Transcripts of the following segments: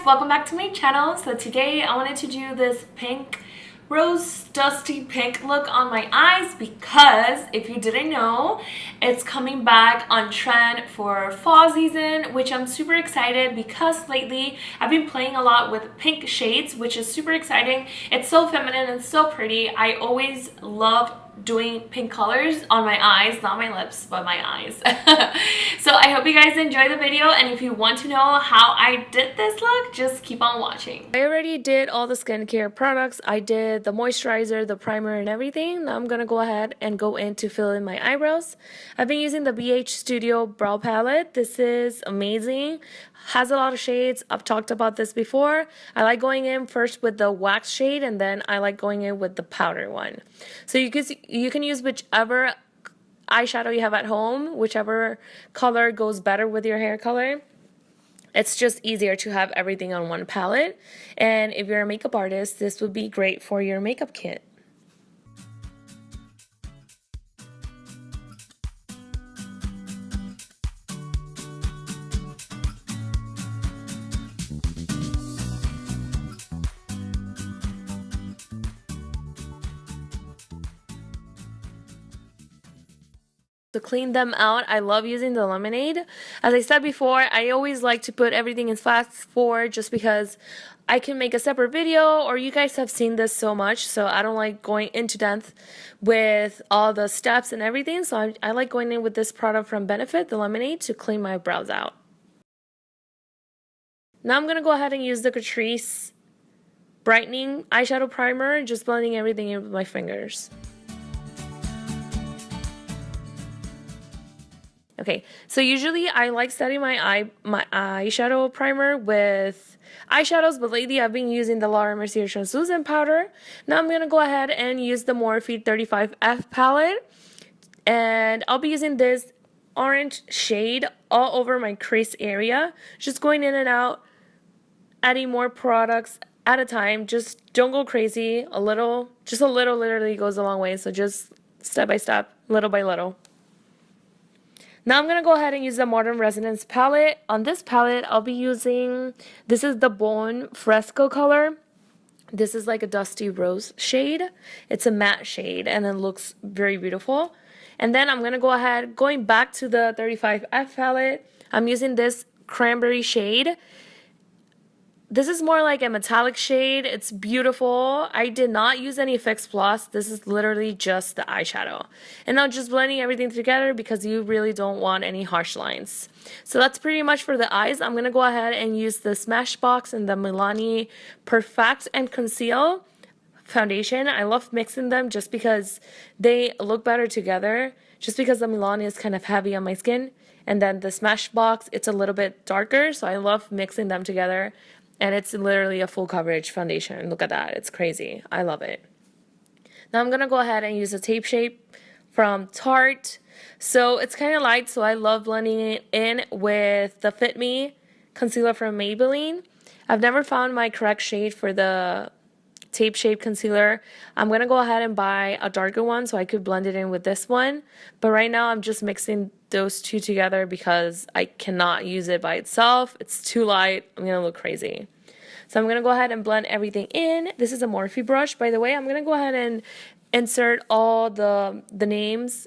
welcome back to my channel. So today I wanted to do this pink rose dusty pink look on my eyes because if you didn't know, it's coming back on trend for fall season, which I'm super excited because lately I've been playing a lot with pink shades, which is super exciting. It's so feminine and so pretty. I always love doing pink colors on my eyes, not my lips, but my eyes. So I hope you guys enjoy the video, and if you want to know how I did this look, just keep on watching. I already did all the skincare products. I did the moisturizer, the primer, and everything. Now I'm gonna go ahead and go in to fill in my eyebrows. I've been using the BH Studio brow palette. This is amazing. Has a lot of shades. I've talked about this before. I like going in first with the wax shade, and then I like going in with the powder one. So you can use whichever eyeshadow you have at home, whichever color goes better with your hair color. It's just easier to have everything on one palette. And if you're a makeup artist, this would be great for your makeup kit. To clean them out, I love using the lemonade. As I said before, I always like to put everything in fast forward just because I can make a separate video, or you guys have seen this so much, so I don't like going into depth with all the steps and everything. So I like going in with this product from Benefit, the lemonade, to clean my brows out. Now I'm going to go ahead and use the Catrice brightening eyeshadow primer, just blending everything in with my fingers. Okay, so usually I like setting my eyeshadow primer with eyeshadows, but lately I've been using the Laura Mercier translucent powder. Now I'm going to go ahead and use the Morphe 35F palette, and I'll be using this orange shade all over my crease area, just going in and out, adding more products at a time. Just don't go crazy. Just a little literally goes a long way, so just step by step, little by little. Now I'm going to go ahead and use the Modern Resonance palette. On this palette, I'll be using, this is the Bone Fresco color. This is like a dusty rose shade. It's a matte shade and it looks very beautiful. And then I'm going to go ahead, going back to the 35F palette, I'm using this cranberry shade. This is more like a metallic shade. It's beautiful. I did not use any Fix Plus. This is literally just the eyeshadow. And now just blending everything together because you really don't want any harsh lines. So that's pretty much for the eyes. I'm going to go ahead and use the Smashbox and the Milani Perfect and Conceal foundation. I love mixing them just because they look better together. Just because the Milani is kind of heavy on my skin. And then the Smashbox, it's a little bit darker. So I love mixing them together. And it's literally a full coverage foundation. Look at that. It's crazy. I love it. Now I'm going to go ahead and use a Tape Shape from Tarte. So it's kind of light, so I love blending it in with the Fit Me concealer from Maybelline. I've never found my correct shade for the Tape Shape concealer. I'm going to go ahead and buy a darker one so I could blend it in with this one. But right now I'm just mixing those two together because I cannot use it by itself. It's too light. I'm going to look crazy. So I'm going to go ahead and blend everything in. This is a Morphe brush, by the way. I'm going to go ahead and insert all the names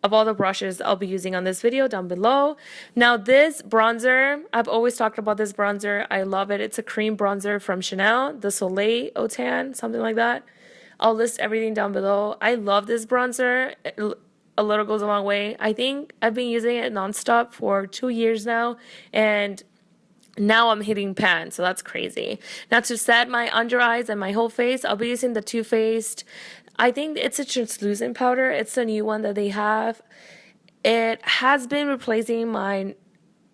of all the brushes I'll be using on this video down below. Now this bronzer, I've always talked about this bronzer. I love it. It's a cream bronzer from Chanel, the Soleil Autan, something like that. I'll list everything down below. I love this bronzer. A little goes a long way. I think I've been using it nonstop for 2 years now, and now I'm hitting pan, so that's crazy. Now to set my under eyes and my whole face, I'll be using the Too Faced, I think it's a translucent powder. It's a new one that they have. It has been replacing my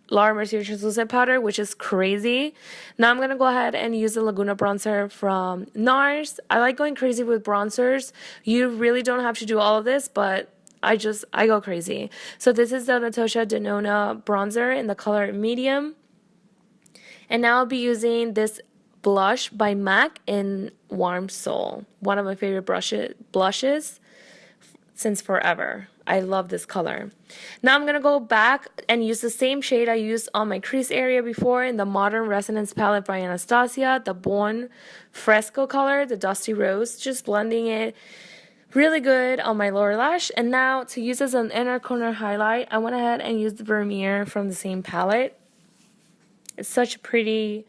Laura Mercier translucent powder, which is crazy. Now I'm going to go ahead and use the Laguna bronzer from NARS. I like going crazy with bronzers. You really don't have to do all of this, but I go crazy. So this is the Natasha Denona bronzer in the color medium. And now I'll be using this blush by MAC in Warm Soul. One of my favorite blushes since forever. I love this color. Now I'm going to go back and use the same shade I used on my crease area before in the Modern Resonance palette by Anastasia, the Born Fresco color, the Dusty Rose, just blending it really good on my lower lash. And now to use as an inner corner highlight, I went ahead and used the Vermeer from the same palette. It's such a pretty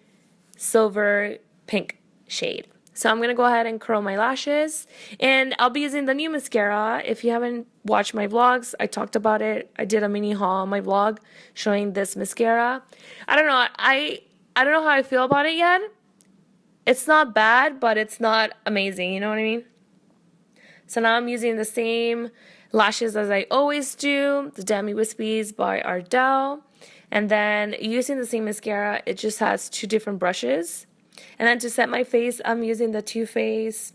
silver pink shade. So I'm going to go ahead and curl my lashes, and I'll be using the new mascara. If you haven't watched my vlogs, I talked about it. I did a mini haul on my vlog showing this mascara. I don't know. I don't know how I feel about it yet. It's not bad, but it's not amazing. You know what I mean? So now I'm using the same lashes as I always do, the Demi Wispies by Ardell. And then using the same mascara, it just has two different brushes. And then to set my face, I'm using the Too Faced.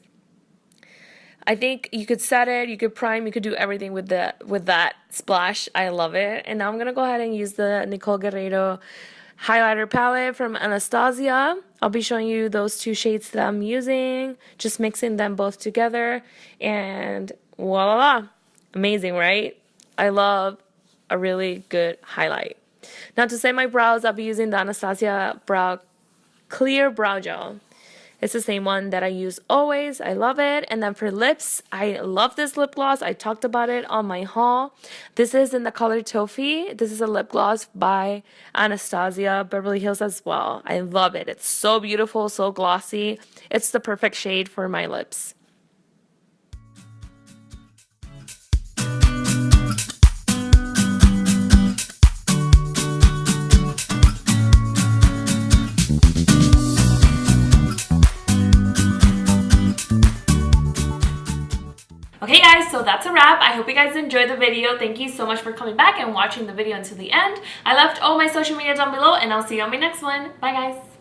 I think you could set it, you could prime, you could do everything with that splash. I love it. And now I'm going to go ahead and use the Nicole Guerrero highlighter palette from Anastasia. I'll be showing you those two shades that I'm using, just mixing them both together, and voila. Amazing, right? I love a really good highlight. Now to set my brows, I'll be using the Anastasia Clear Brow Gel. It's the same one that I use always. I love it. And then for lips, I love this lip gloss. I talked about it on my haul. This is in the color Toffee. This is a lip gloss by Anastasia Beverly Hills as well. I love it. It's so beautiful, so glossy. It's the perfect shade for my lips. Okay guys, so that's a wrap. I hope you guys enjoyed the video. Thank you so much for coming back and watching the video until the end. I left all my social media down below, and I'll see you on my next one. Bye guys.